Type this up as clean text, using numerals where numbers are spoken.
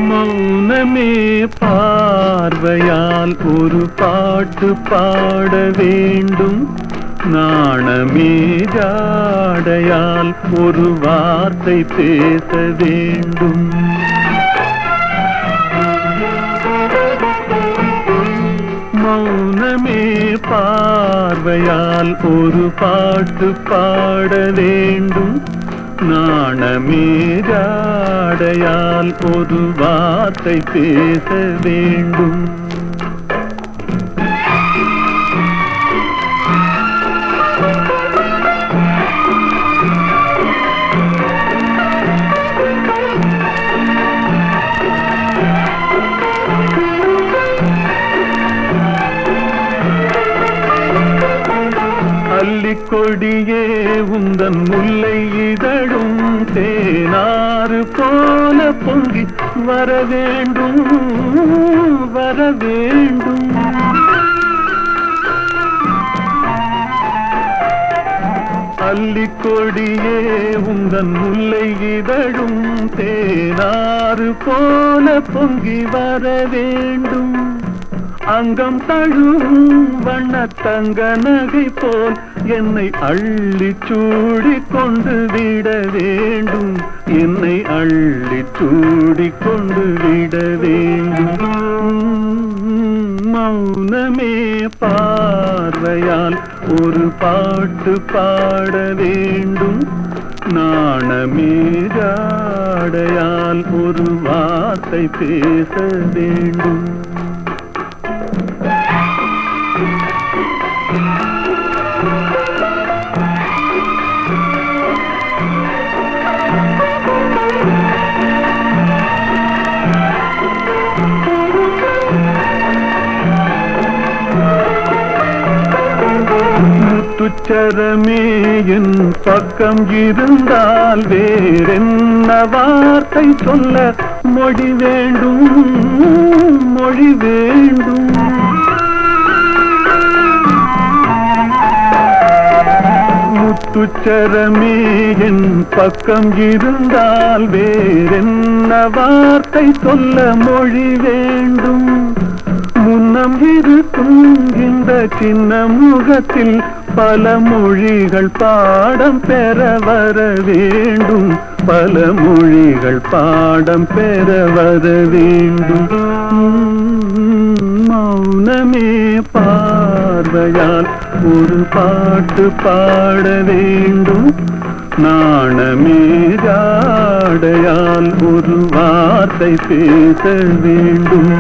மௌனமே பார்வையால் ஒரு பாட்டு பாட வேண்டும். நாணமே ஜாடையால் ஒரு வார்த்தை பேச வேண்டும். மௌனமே பார்வையால் ஒரு பாட்டு பாட வேண்டும். நாணமே ஜாடையால் ஒரு வார்த்தை பேச வேண்டும். கொடியே உந்தன் முல்லை இதழும் தேனாறு போல பொங்கி வர வேண்டும் வர வேண்டும். அல்லிக்கொடியே உந்தன் முல்லை இதழும் தேனாறு போல பொங்கி வர வேண்டும். அங்கம் தழுவும் வண்ண தங்க நகை போல் என்னை அள்ளி சூடி கொண்டு விட வேண்டும். என்னை அள்ளி சூடி கொண்டு விட வேண்டும். மௌனமே பார்வையால் ஒரு பாட்டு பாட வேண்டும். நாணமே ஜாடையால் ஒரு வார்த்தை பேச வேண்டும். முத்துச்சரமே என் பக்கம் இருந்தால் வேறென்ன வார்த்தை சொல்ல மொழி வேண்டும் மொழி வேண்டும். முத்துச்சரமே என் பக்கம் இருந்தால் வேறென்ன வார்த்தை சொல்ல மொழி வேண்டும். முன்னம் இருக்கும் இந்த சின்ன முகத்தில் பல மொழிகள் பாடம் பெற வர வேண்டும். பல மொழிகள் பாடம் பெற வர வேண்டும். மௌனமே பார்வையால் ஒரு பாட்டு பாட வேண்டும். நாணமே ஜாடையால் ஒரு வார்த்தை பேச வேண்டும்.